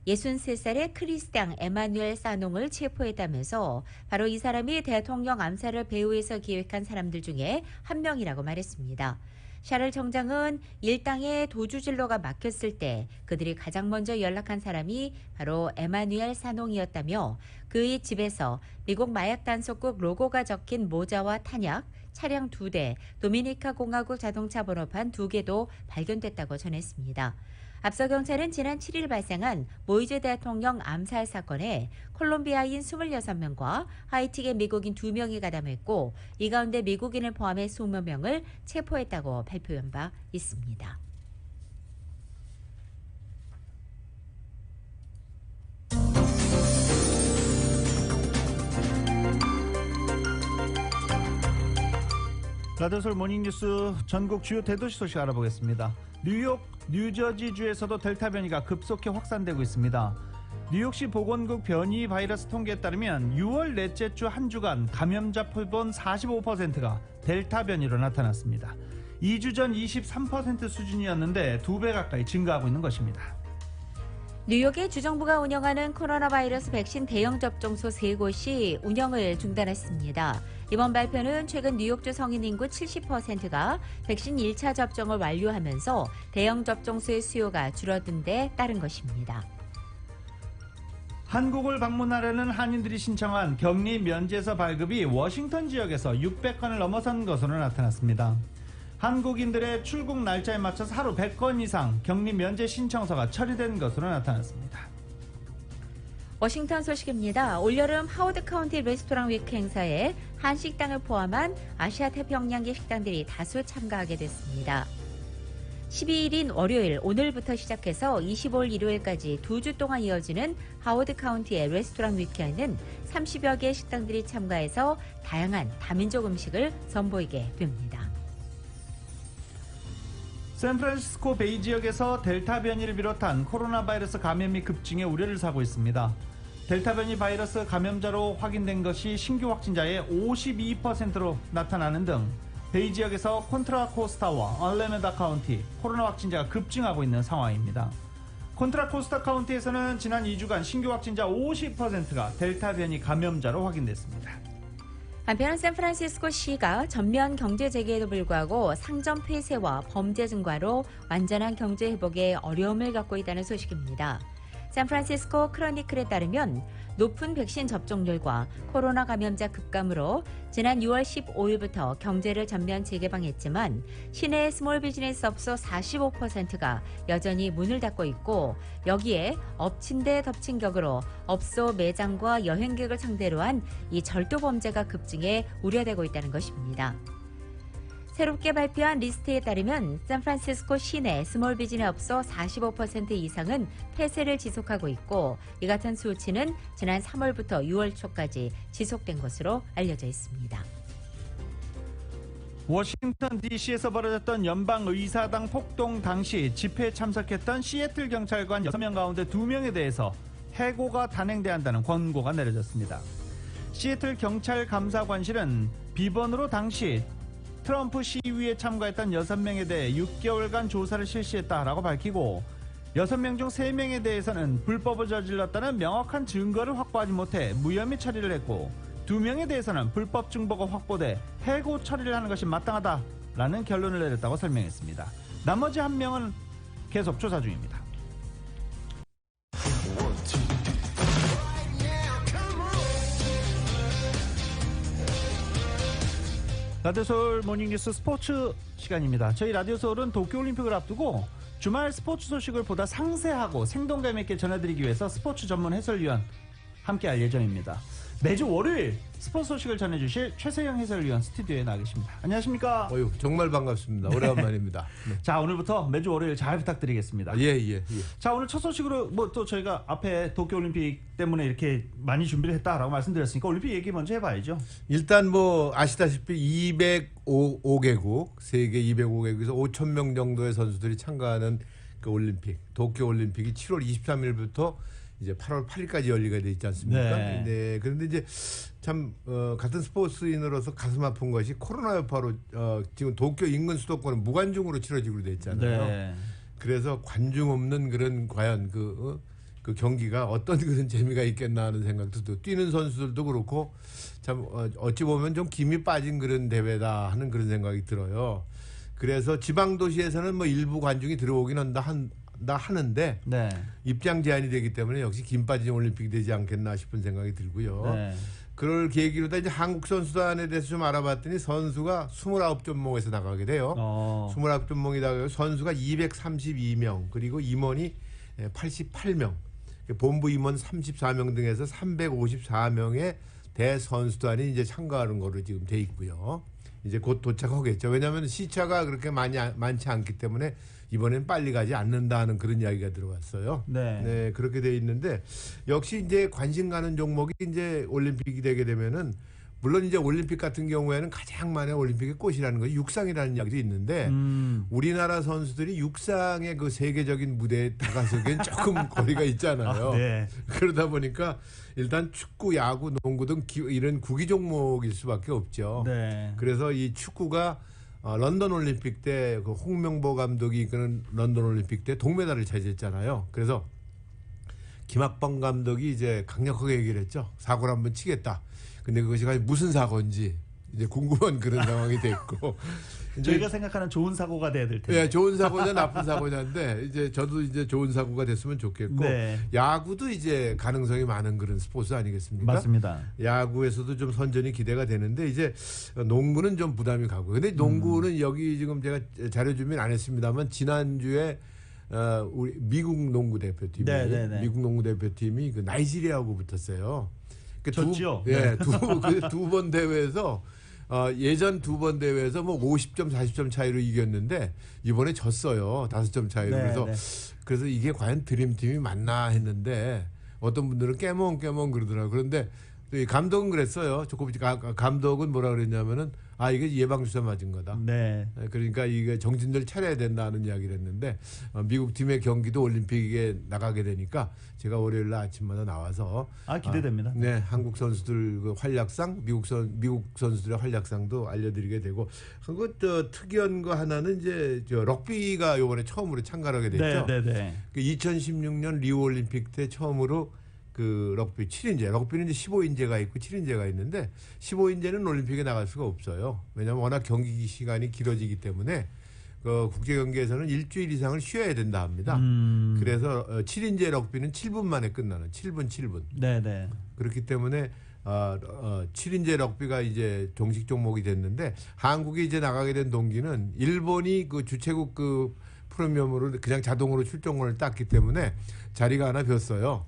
63살의 크리스당 에마누엘 사농을 체포했다면서 바로 이 사람이 대통령 암살을 배후에서 기획한 사람들 중에 한 명이라고 말했습니다. 샤를 청장은 일당의 도주진로가 막혔을 때 그들이 가장 먼저 연락한 사람이 바로 에마누엘 사농이었다며 그의 집에서 미국 마약 단속국 로고가 적힌 모자와 탄약, 차량 2대, 도미니카 공화국 자동차 번호판 2개도 발견됐다고 전했습니다. 앞서 경찰은 지난 7일 발생한 모이제 대통령 암살 사건에 콜롬비아인 26명과 하이티계 미국인 2명이 가담했고 이 가운데 미국인을 포함해 20명을 체포했다고 발표한 바 있습니다.
라디오솔 모닝뉴스 전국 주요 대도시 소식 알아보겠습니다. 뉴욕, 뉴저지주에서도 델타 변이가 급속히 확산되고 있습니다. 뉴욕시 보건국 변이 바이러스 통계에 따르면 6월 넷째 주 한 주간 감염자 표본 45%가 델타 변이로 나타났습니다. 2주 전 23% 수준이었는데 2배 가까이 증가하고 있는 것입니다.
뉴욕의 주정부가 운영하는 코로나 바이러스 백신 대형 접종소 3곳이 운영을 중단했습니다. 이번 발표는 최근 뉴욕주 성인 인구 70%가 백신 1차 접종을 완료하면서 대형 접종소의 수요가 줄어든 데 따른 것입니다.
한국을 방문하려는 한인들이 신청한 격리 면제서 발급이 워싱턴 지역에서 600건을 넘어선 것으로 나타났습니다. 한국인들의 출국 날짜에 맞춰서 하루 100건 이상 격리 면제 신청서가 처리된 것으로 나타났습니다.
워싱턴 소식입니다. 올여름 하워드 카운티 레스토랑 위크 행사에 한식당을 포함한 아시아 태평양계 식당들이 다수 참가하게 됐습니다. 12일인 월요일 오늘부터 시작해서 25일 일요일까지 2주 동안 이어지는 하워드 카운티의 레스토랑 위크에는 30여 개의 식당들이 참가해서 다양한 다민족 음식을 선보이게 됩니다.
샌프란시스코 베이 지역에서 델타 변이를 비롯한 코로나 바이러스 감염이 급증해 우려를 사고 있습니다. 델타 변이 바이러스 감염자로 확인된 것이 신규 확진자의 52%로 나타나는 등 베이 지역에서 콘트라 코스타와 알레메다 카운티 코로나 확진자가 급증하고 있는 상황입니다. 콘트라 코스타 카운티에서는 지난 2주간 신규 확진자 50%가 델타 변이 감염자로 확인됐습니다.
한편 샌프란시스코 시가 전면 경제 재개에도 불구하고 상점 폐쇄와 범죄 증가로 완전한 경제 회복에 어려움을 겪고 있다는 소식입니다. 샌프란시스코 크로니클에 따르면 높은 백신 접종률과 코로나 감염자 급감으로 지난 6월 15일부터 경제를 전면 재개방했지만 시내의 스몰 비즈니스 업소 45%가 여전히 문을 닫고 있고 여기에 엎친 데 덮친 격으로 업소 매장과 여행객을 상대로 한 이 절도 범죄가 급증해 우려되고 있다는 것입니다. 새롭게 발표한 리스트에 따르면 샌프란시스코 시내 스몰 비즈니스 업소 45% 이상은 폐쇄를 지속하고 있고 이 같은 수치는 지난 3월부터 6월 초까지 지속된 것으로 알려져 있습니다.
워싱턴 DC에서 벌어졌던 연방의사당 폭동 당시 집회에 참석했던 시애틀 경찰관 6명 가운데 2명에 대해서 해고가 단행돼야 한다는 권고가 내려졌습니다. 시애틀 경찰감사관실은 비번으로 당시 트럼프 시위에 참가했던 6명에 대해 6개월간 조사를 실시했다라고 밝히고 6명 중 3명에 대해서는 불법을 저질렀다는 명확한 증거를 확보하지 못해 무혐의 처리를 했고 2명에 대해서는 불법 증거가 확보돼 해고 처리를 하는 것이 마땅하다라는 결론을 내렸다고 설명했습니다. 나머지 1명은 계속 조사 중입니다. 라디오 서울 모닝뉴스 스포츠 시간입니다. 저희 라디오 서울은 도쿄올림픽을 앞두고 주말 스포츠 소식을 보다 상세하고 생동감 있게 전해드리기 위해서 스포츠 전문 해설위원 함께할 예정입니다. 매주 월요일 스포츠 소식을 전해주실 최세영 해설위원 스튜디오에 나와 계십니다. 안녕하십니까?
어휴, 정말 반갑습니다. 오래간만입니다. 네.
자, 오늘부터 매주 월요일 잘 부탁드리겠습니다.
예.
자, 오늘 첫 소식으로 뭐 또 저희가 앞에 도쿄올림픽 때문에 이렇게 많이 준비를 했다라고 말씀드렸으니까 올림픽 얘기 먼저 해봐야죠.
일단 뭐 아시다시피 205개국, 세계 205개국에서 5천 명 정도의 선수들이 참가하는 그 올림픽, 도쿄올림픽이 7월 23일부터 이제 8월 8일까지 열리게 돼 있지 않습니까? 네. 그런데 이제 참 같은 스포츠인으로서 가슴 아픈 것이 코로나 여파로 지금 도쿄 인근 수도권은 무관중으로 치러지기로 돼 있잖아요.
네.
그래서 관중 없는 그런 과연 그 경기가 어떤 그런 재미가 있겠나 하는 생각도 들고, 뛰는 선수들도 그렇고 참 어찌 보면 좀 김이 빠진 그런 대회다 하는 그런 생각이 들어요. 그래서 지방 도시에서는 뭐 일부 관중이 들어오긴 하는데
네.
입장 제한이 되기 때문에 역시 김 빠진 올림픽이 되지 않겠나 싶은 생각이 들고요.
네.
그럴 계기로다 이제 한국 선수단에 대해서 좀 알아봤더니 선수가 29종목에서 나가게 돼요. 29종목이다. 선수가 232명, 그리고 임원이 88명, 본부 임원 34명 등에서 354명의 대선수단이 이제 참가하는 거로 지금 돼 있고요. 이제 곧 도착하겠죠. 왜냐하면 시차가 그렇게 많지 않기 때문에 이번엔 빨리 가지 않는다는 그런 이야기가 들어왔어요.
네.
그렇게 돼 있는데 역시 이제 관심 가는 종목이 이제 올림픽이 되게 되면은, 물론 이제 올림픽 같은 경우에는 가장 많은 올림픽의 꽃이라는 것이 육상이라는 이야기도 있는데 우리나라 선수들이 육상의 그 세계적인 무대에 다가서기엔 조금 거리가 있잖아요.
네.
그러다 보니까 일단 축구, 야구, 농구 등 이런 구기 종목일 수밖에 없죠.
네.
그래서 이 축구가 런던 올림픽 때 그 홍명보 감독이 이끄는 런던 올림픽 때 동메달을 차지했잖아요. 그래서 김학범 감독이 이제 강력하게 얘기를 했죠. 사고를 한번 치겠다. 근데 그것이 무슨 사고인지 이제 궁금한 그런 상황이 됐고,
저희가 생각하는 좋은 사고가 돼야 될 텐데.
예, 좋은 사고냐 나쁜 사고냐인데 이제 저도 이제 좋은 사고가 됐으면 좋겠고,
네.
야구도 이제 가능성이 많은 그런 스포츠 아니겠습니까?
맞습니다.
야구에서도 좀 선전이 기대가 되는데 이제 농구는 좀 부담이 가고. 근데 농구는 여기 지금 제가 자료 준비는 안 했습니다만 지난주에 우리 미국 농구 대표팀이 미국 농구 대표팀이 그 나이지리아하고 붙었어요.
졌죠?
두 번 대회에서 예전 두 번 대회에서 뭐 50점, 40점 차이로 이겼는데 이번에 졌어요. 5점 차이로. 그래서 이게 과연 드림팀이 맞나 했는데 어떤 분들은 깨멍깨멍 그러더라고요. 그런데 이 감독은 그랬어요. 조코비치 감독은 뭐라 그랬냐면은 이게 예방주사 맞은 거다.
네.
그러니까 이게 정신을 차려야 된다는 이야기를 했는데 미국 팀의 경기도 올림픽에 나가게 되니까 제가 월요일 날 아침마다 나와서
기대됩니다.
네, 한국 선수들 그 활약상, 미국 선수들의 활약상도 알려드리게 되고, 그 특이한 거 하나는 이제 럭비가 이번에 처음으로 참가를 하게 됐죠.
네.
그 2016년 리우 올림픽 때 처음으로 그 럭비 7인제, 럭비는 이제 15인제가 있고 7인제가 있는데 15인제는 올림픽에 나갈 수가 없어요. 왜냐하면 워낙 경기 시간이 길어지기 때문에 그 국제 경기에서는 일주일 이상을 쉬어야 된다 합니다. 그래서 7인제 럭비는 7분 만에 끝나는 7분.
네.
그렇기 때문에 7인제 럭비가 이제 정식 종목이 됐는데, 한국이 이제 나가게 된 동기는 일본이 그 주최국 그 프리미엄으로 그냥 자동으로 출전권을 땄기 때문에 자리가 하나 비었어요.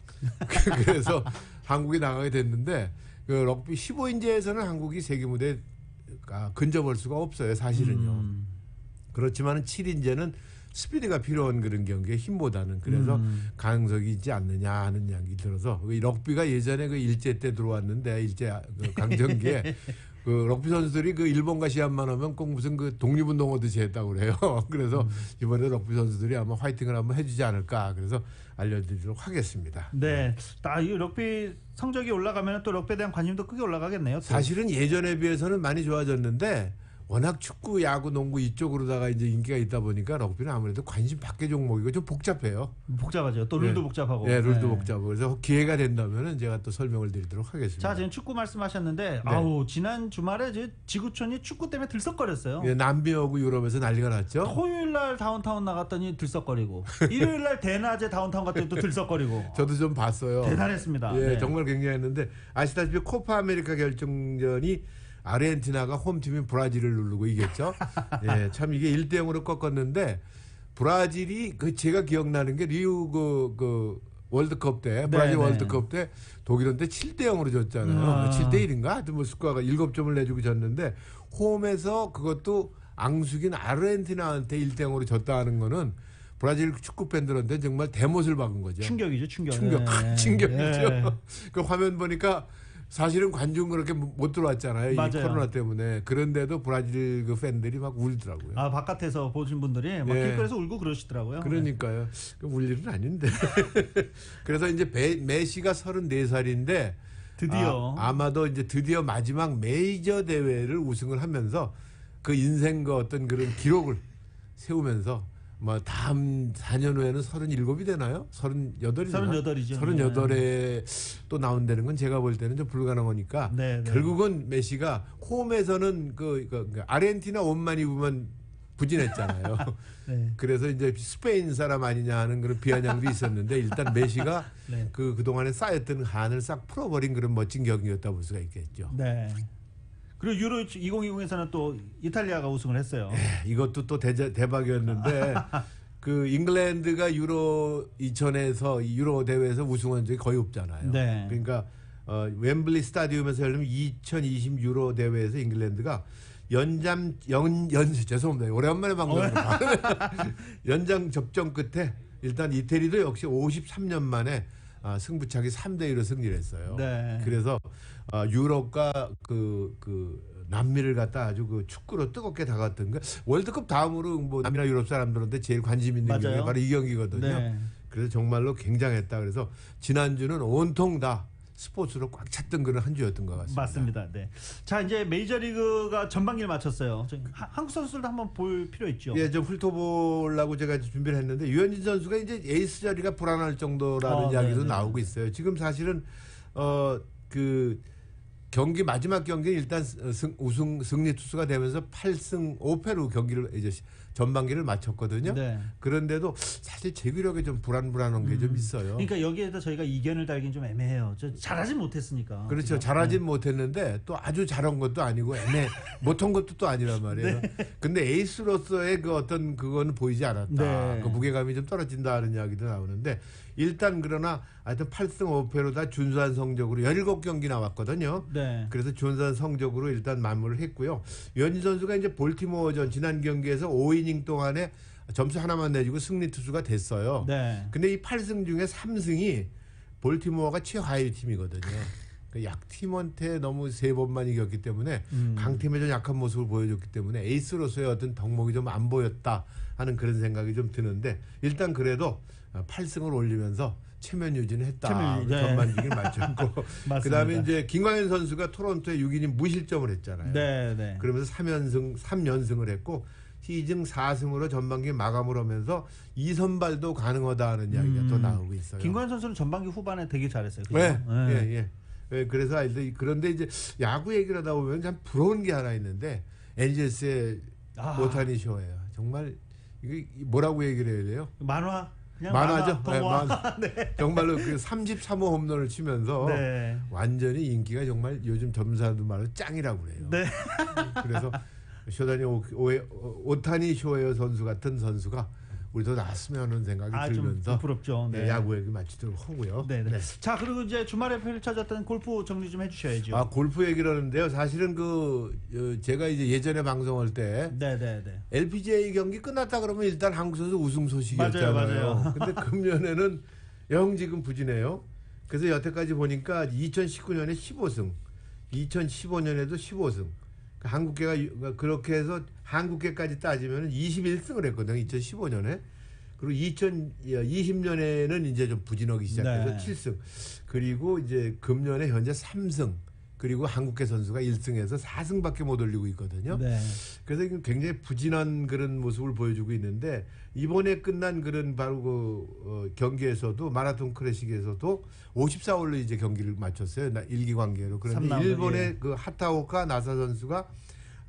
그래서 한국이 나가게 됐는데, 그 럭비 15인제에서는 한국이 세계 무대에 근접할 수가 없어요, 사실은요. 그렇지만 7인제는 스피드가 필요한 그런 경기에 힘보다는 그래서 가능성이 있지 않느냐 하는 이야기 들어서, 이 럭비가 예전에 그 일제 때 들어왔는데, 일제 그 강점기에 그 럭비 선수들이 그 일본과 시합만 하면 꼭 무슨 그 독립운동 하듯이 했다고 그래요. 그래서 이번에 럭비 선수들이 아마 화이팅을 한번 해주지 않을까, 그래서 알려드리도록 하겠습니다.
네. 이 럭비 성적이 올라가면 또 럭비에 대한 관심도 크게 올라가겠네요. 또.
사실은 예전에 비해서는 많이 좋아졌는데, 워낙 축구, 야구, 농구 이쪽으로다가 이제 인기가 있다 보니까 럭비는 아무래도 관심 밖의 종목이고 좀 복잡해요.
복잡하죠. 또 룰도 복잡하고.
네, 룰도 복잡하고. 그래서 기회가 된다면은 제가 또 설명을 드리도록 하겠습니다.
자, 지금 축구 말씀하셨는데, 지난 주말에 지구촌이 축구 때문에 들썩거렸어요.
네, 남미하고 유럽에서 난리가 났죠.
토요일 날 다운타운 나갔더니 들썩거리고, 일요일 날 대낮에 다운타운 갔더니 또 들썩거리고.
저도 좀 봤어요.
대단했습니다.
예, 정말 굉장했는데, 아시다시피 코파 아메리카 결정전이 아르헨티나가 홈팀인 브라질을 누르고 이겼죠. 예, 참 이게 1대0으로 꺾었는데 브라질이 그 제가 기억나는 게 리우 그 월드컵 때 브라질
네,
월드컵 때 독일한테 7대0으로 졌잖아요. 7대1인가? 하여튼 뭐 스코어가 7점을 내주고 졌는데 홈에서 그것도 앙숙인 아르헨티나한테 1대0으로 졌다 하는 거는 브라질 축구 팬들한테 정말 대못을 박은 거죠.
충격이죠, 충격.
큰 충격이죠. 그 화면 보니까 사실은 관중 그렇게 못 들어왔잖아요.
맞아요.
이 코로나 때문에. 그런데도 브라질 그 팬들이 막 울더라고요.
아, 바깥에서 보신 분들이 막
예.
길거리에서 울고 그러시더라고요.
그러니까요. 울 일은 아닌데. 그래서 이제 메시가 34살인데
드디어
아마도 이제 드디어 마지막 메이저 대회를 우승을 하면서 그 인생과 어떤 그런 기록을 세우면서 뭐 다음 4년 후에는 37이 되나요? 38이죠.
38이죠.
38에 또 나온다는 건 제가 볼 때는 좀 불가능하니까
네, 네.
결국은 메시가 홈에서는 그 아르헨티나 옷만 입으면 부진했잖아요.
네.
그래서 이제 스페인 사람 아니냐 하는 그런 비아냥도 있었는데 일단 메시가
네.
그동안에 쌓였던 한을 싹 풀어버린 그런 멋진 경기였다 볼 수가 있겠죠.
네. 그리고 유로 2020에서는 또 이탈리아가 우승을 했어요.
이것도 또 대박이었는데 그 잉글랜드가 유로 2000에서 유로 대회에서 우승한 적이 거의 없잖아요.
네.
그러니까 웸블리 스타디움에서 열리는 2020 유로 대회에서 잉글랜드가 죄송합니다. 오랜만에 방송합니다. 연장 접전 끝에 일단 이태리도 역시 53년 만에 승부차기 3대1로 승리를 했어요.
네.
그래서 유럽과 그 남미를 갖다 아주 그 축구로 뜨겁게 다가왔던 거. 월드컵 다음으로 뭐 남미나 유럽 사람들한테 제일 관심 있는
맞아요.
경기가 바로 이 경기거든요.
네.
그래서 정말로 굉장했다. 그래서 지난주는 온통 다 스포츠로 꽉 찼던 그런 한 주였던 것 같습니다.
맞습니다. 네. 자, 이제 메이저리그가 전반기를 마쳤어요. 한국 선수들도 한번 볼 필요 있죠.
예, 좀 훑어보려고 제가 준비를 했는데 유현진 선수가 이제 에이스 자리가 불안할 정도라는 이야기도
네네.
나오고 있어요. 지금 사실은 그 경기 마지막 경기는 일단 승리 투수가 되면서 8승 5패로 경기를 이제 전반기를 마쳤거든요.
네.
그런데도 사실 제구력에 좀 불안한 게 좀 있어요.
그러니까 여기에다 저희가 이견을 달긴 좀 애매해요. 잘하진 못했으니까.
그렇죠. 잘하진 못했는데 또 아주 잘한 것도 아니고 못한 것도 또 아니란 말이에요. 근데 에이스로서의 그 어떤 그거는 보이지 않았다.
네.
그 무게감이 좀 떨어진다는 이야기도 나오는데 일단 그러나 하여튼 8승 5패로 다 준수한 성적으로 17경기 나왔거든요.
네.
그래서 준수한 성적으로 일단 마무리를 했고요. 유현진 선수가 이제 볼티모어전 지난 경기에서 5이닝 동안에 점수 하나만 내주고 승리 투수가 됐어요.
네.
근데 이 8승 중에 3승이 볼티모어가 최하위 팀이거든요. 그 약팀한테 너무 3번만 이겼기 때문에 강팀의 좀 약한 모습을 보여줬기 때문에 에이스로서의 어떤 덕목이 좀 안 보였다 하는 그런 생각이 좀 드는데 일단 그래도 8승을 올리면서 체면 유지는 했다.
네.
전반기를 마쳤고
맞습니다.
그다음에 이제 김광현 선수가 토론토에 6이닝 무실점을 했잖아요.
네, 네.
그러면서 3연승을 했고 시즌 4승으로 전반기 마감을 하면서 2선발도 가능하다는 이야기가 또 나오고 있어요.
김광현 선수는 전반기 후반에 되게 잘했어요. 그죠?
네. 예. 그래서 그런데 이제 야구 얘기를 하다 보면 참 부러운 게 하나 있는데 엔젤스의 오타니 쇼예요. 정말 이게 뭐라고 얘기를 해야 돼요?
만화 그냥
만화죠.
만화.
네. 정말로 그 33호 홈런을 치면서
네.
완전히 인기가 정말 요즘 젊은 사람들 말로 짱이라고 그래요.
네.
그래서 오타니 쇼헤어 선수 같은 선수가 우리도 나왔으면 하는 생각이 들면서
좀 부럽죠. 네.
야구 얘기 마치도록 하고요.
네. 자, 그리고 이제 주말에 펼쳐졌던 골프 정리 좀 해주셔야죠.
골프 얘기를 하는데요. 사실은 제가 이제 예전에 방송할 때 LPGA 경기 끝났다 그러면 일단 한국 선수 우승 소식이었잖아요.
맞아요.
근데 금년에는 영 지금 부진해요. 그래서 여태까지 보니까 2019년에 15승, 2015년에도 15승. 한국계가 그렇게 해서 한국계까지 따지면 21승을 했거든요. 2015년에. 그리고 2020년에는 이제 좀 부진하기 시작해서 7승. 그리고 이제 금년에 현재 3승. 그리고 한국계 선수가 1승에서 4승밖에 못 올리고 있거든요.
네.
그래서 굉장히 부진한 그런 모습을 보여주고 있는데 이번에 끝난 그런 바로 경기에서도 마라톤 클래식에서도 54홀로 이제 경기를 마쳤어요. 1기 관계로. 그런데 일본의 그 하타오카 나사 선수가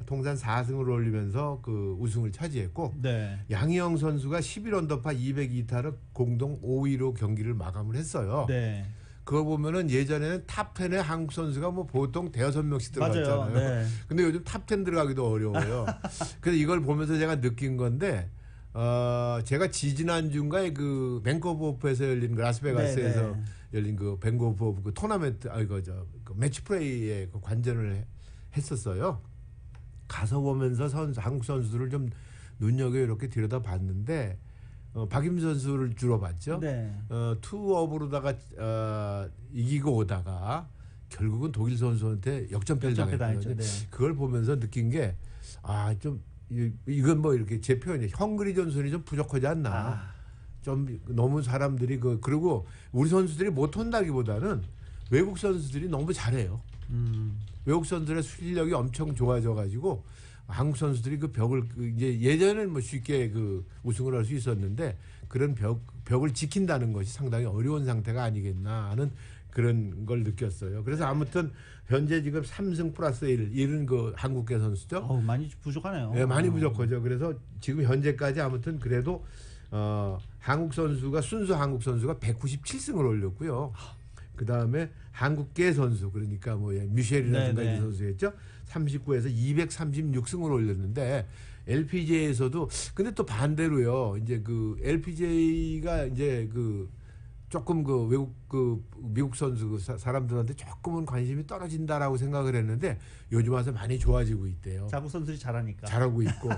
통산 4승을 올리면서 그 우승을 차지했고 양희영 선수가 11언더파 202타로 공동 5위로 경기를 마감을 했어요. 그걸 보면은 예전에는 탑 10에 한국 선수가 뭐 보통 대여섯 명씩 들어갔잖아요.
맞아요. 네.
근데 요즘 탑 10 들어가기도 어려워요. 그래서 이걸 보면서 제가 느낀 건데 제가 지지난주인가에 그 밴쿠버에서 열린 그 라스베가스에서
네, 네.
열린 그 밴쿠버 그 토너먼트 그 매치 플레이에 그 관전을 했었어요. 가서 보면서 한국 선수들을 좀 눈여겨 이렇게 들여다봤는데 박임 선수를 주로 봤죠.
네.
투업으로다가 이기고 오다가 결국은 독일 선수한테 역전패를 당했거든요.
네.
그걸 보면서 느낀 게 좀 이건 뭐 이렇게 제 표현이 헝그리 전술이 좀 부족하지 않나. 좀 너무 사람들이 그리고 우리 선수들이 못한다기보다는 외국 선수들이 너무 잘해요. 외국 선수들의 실력이 엄청 좋아져가지고 한국 선수들이 그 벽을 이제 예전에는 뭐 쉽게 그 우승을 할 수 있었는데 그런 벽을 지킨다는 것이 상당히 어려운 상태가 아니겠나 하는 그런 걸 느꼈어요. 그래서 아무튼 현재 지금 3승 플러스 1은 그 한국계 선수죠.
많이 부족하네요.
네, 많이 부족하죠. 그래서 지금 현재까지 아무튼 그래도 한국 선수가 순수 한국 선수가 197승을 올렸고요. 그 다음에 한국계 선수 그러니까 뭐 뮤셸이라든가 이런 선수였죠. 39에서 236승을 올렸는데 LPGA에서도 근데 또 반대로요. 이제 그 LPGA가 이제 그 조금 그 외국 그 미국 선수 그 사람들한테 조금은 관심이 떨어진다라고 생각을 했는데 요즘 와서 많이 좋아지고 있대요.
자국 선수들이 잘하니까.
잘하고 있고.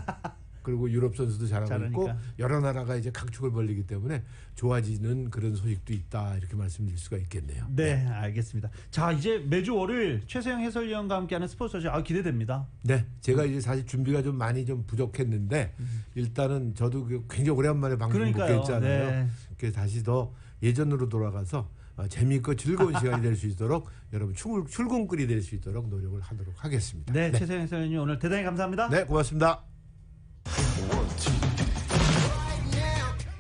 그리고 유럽 선수도 잘하고
잘하니까.
있고 여러 나라가 이제 각축을 벌리기 때문에 좋아지는 그런 소식도 있다 이렇게 말씀드릴 수가 있겠네요.
네, 알겠습니다. 자, 이제 매주 월요일 최세영 해설위원과 함께하는 스포츠 소식 기대됩니다.
네, 제가 이제 사실 준비가 좀 많이 좀 부족했는데 일단은 저도 굉장히 오랜만에 방송 복귀했잖아요.
네.
그래서 다시 더 예전으로 돌아가서 재미있고 즐거운 시간이 될 수 있도록 여러분 출근길이 될 수 있도록 노력을 하도록 하겠습니다.
네, 최세영 해설위원님 오늘 대단히 감사합니다.
네, 고맙습니다.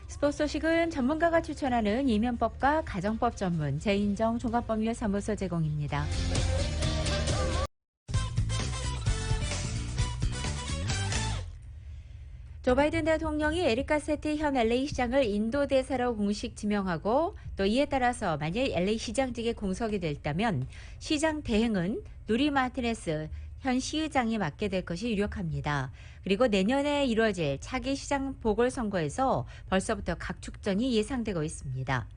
스포츠 소식은 전문가가 추천하는 이면법과 가정법 전문 재인정 종합법률사무소 제공입니다. 조 바이든 대통령이 에릭 가세티 현 LA 시장을 인도 대사로 공식 지명하고 또 이에 따라서 만약 LA 시장직에 공석이 됐다면 시장 대행은 누리 마티네스 현 시의장이 맡게 될 것이 유력합니다. 그리고 내년에 이루어질 차기 시장 보궐선거에서 벌써부터 각축전이 예상되고 있습니다.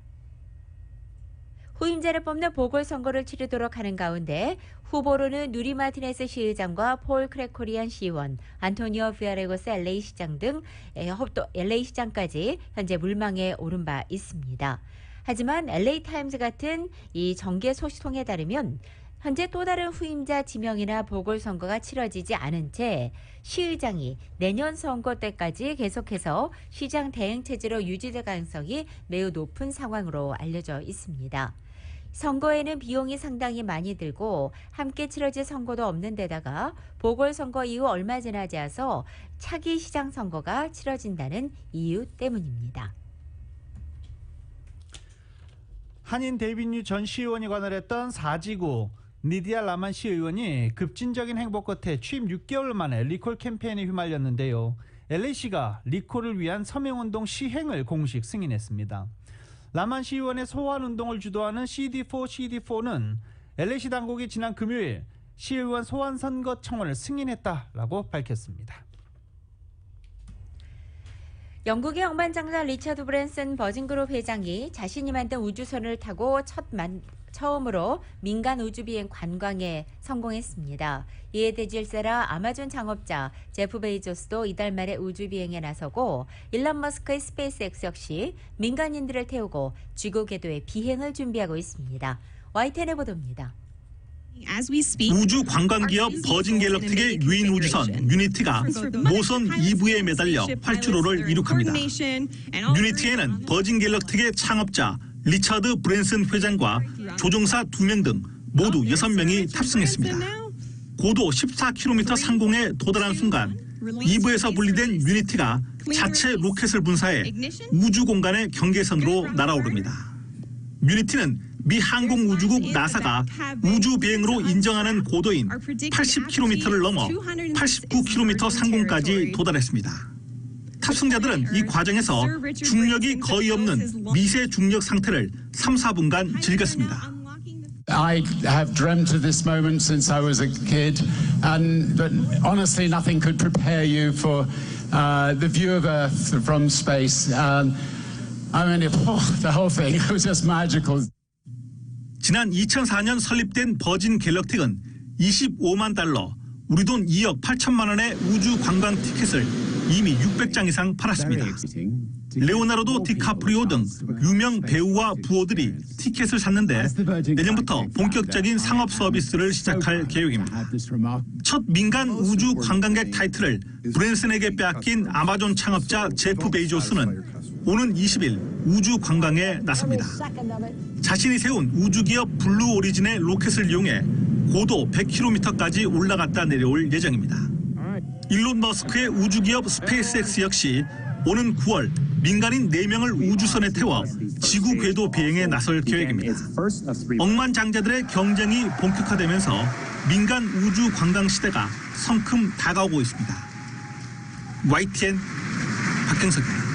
후임자를 뽑는 보궐선거를 치르도록 하는 가운데 후보로는 누리 마티네스 시의장과 폴 크레코리안 시의원, 안토니오 비아레고스 LA 시장 등 LA 시장까지 현재 물망에 오른 바 있습니다. 하지만 LA 타임즈 같은 이 정계 소식통에 따르면 현재 또 다른 후임자 지명이나 보궐선거가 치러지지 않은 채 시의장이 내년 선거 때까지 계속해서 시장 대행 체제로 유지될 가능성이 매우 높은 상황으로 알려져 있습니다. 선거에는 비용이 상당히 많이 들고 함께 치러질 선거도 없는 데다가 보궐선거 이후 얼마 지나지 않아서 차기 시장 선거가 치러진다는 이유 때문입니다.
한인 데이빗 전 시의원이 관할했던 4지구 니디아 라만 시의원이 급진적인 행보 끝에 취임 6개월 만에 리콜 캠페인에 휘말렸는데요. LA시가 리콜을 위한 서명운동 시행을 공식 승인했습니다. 라만 시의원의 소환운동을 주도하는 CD4는 LA시 당국이 지난 금요일 시의원 소환선거 청원을 승인했다라고 밝혔습니다.
영국의 억만장자 리처드 브랜슨 버진그룹 회장이 자신이 만든 우주선을 타고 처음으로 민간 우주비행 관광에 성공했습니다. 이에 대질세라 아마존 창업자 제프 베이조스도 이달 말에 우주비행에 나서고 일론 머스크의 스페이스X 역시 민간인들을 태우고 지구 궤도의 비행을 준비하고 있습니다. YTN의 보도입니다.
우주 관광기업 버진 갤럭틱의 유인 우주선 유니티가 모선 2부에 매달려 활주로를 이룩합니다. 유니티에는 버진 갤럭틱의 창업자 리처드 브랜슨 회장과 조종사 2명 등 모두 6명이 탑승했습니다. 고도 14km 상공에 도달한 순간 2부에서 분리된 유니티가 자체 로켓을 분사해 우주 공간의 경계선으로 날아오릅니다. 유니티는 미 항공우주국 나사가 우주 비행으로 인정하는 고도인 80km를 넘어 89km 상공까지 도달했습니다. 탑승자들은 이 과정에서 중력이 거의 없는 미세 중력 상태를 3, 4분간 즐겼습니다.
I have dreamt of this moment since I was a kid, but honestly, nothing could prepare you for the view of Earth from space. I mean, the whole thing it was just magical.
지난 2004년 설립된 버진 갤럭틱은 25만 달러, 우리 돈 2억 8천만 원의 우주 관광 티켓을 이미 600장 이상 팔았습니다. 레오나르도 디카프리오 등 유명 배우와 부호들이 티켓을 샀는데 내년부터 본격적인 상업 서비스를 시작할 계획입니다. 첫 민간 우주 관광객 타이틀을 브랜슨에게 빼앗긴 아마존 창업자 제프 베이조스는 오는 20일 우주 관광에 나섭니다. 자신이 세운 우주기업 블루 오리진의 로켓을 이용해 고도 100km까지 올라갔다 내려올 예정입니다. 일론 머스크의 우주기업 스페이스X 역시 오는 9월 민간인 4명을 우주선에 태워 지구 궤도 비행에 나설 계획입니다. 억만장자들의 경쟁이 본격화되면서 민간 우주 관광 시대가 성큼 다가오고 있습니다. YTN 박경석입니다.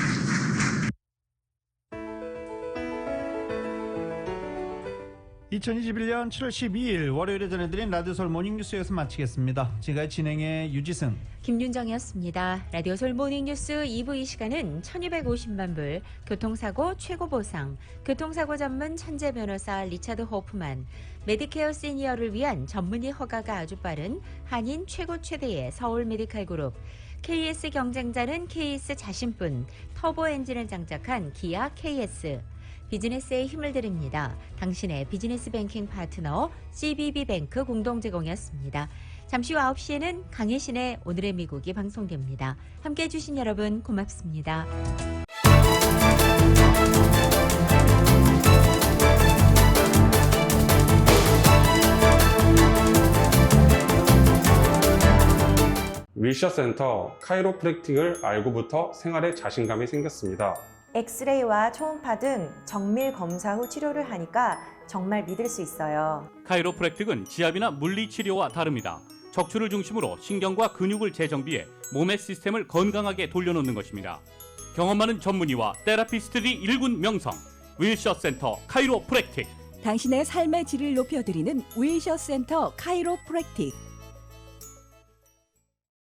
(2021년 7월 12일) 월요일에 전해드린 라디오 서울 모닝뉴스 여기서 마치겠습니다. 지금까지 진행의 유지승,
김윤정이었습니다. 라디오 서울 모닝뉴스 2부 이 시간은 1250만 불, 교통사고 최고보상, 교통사고 전문 천재 변호사 리차드 호프만, 메디케어 시니어를 위한 전문의 허가가 아주 빠른 한인 최고 최대의 서울 메디칼 그룹, KS 경쟁자는 KS 자신뿐, 터보 엔진을 장착한 기아 KS, 비즈니스에 힘을 드립니다. 당신의 비즈니스 뱅킹 파트너 CBB뱅크 공동 제공이었습니다. 잠시 후 9시에는 강혜신의 오늘의 미국이 방송됩니다. 함께해 주신 여러분 고맙습니다.
윌셔센터 카이로프랙틱을 알고부터 생활에 자신감이 생겼습니다.
엑스레이와 초음파 등 정밀 검사 후 치료를 하니까 정말 믿을 수 있어요.
카이로프랙틱은 지압이나 물리치료와 다릅니다. 척추를 중심으로 신경과 근육을 재정비해 몸의 시스템을 건강하게 돌려놓는 것입니다. 경험 많은 전문의와 테라피스트들이 일군 명성, 윌셔센터 카이로프랙틱.
당신의 삶의 질을 높여드리는 윌셔센터 카이로프랙틱.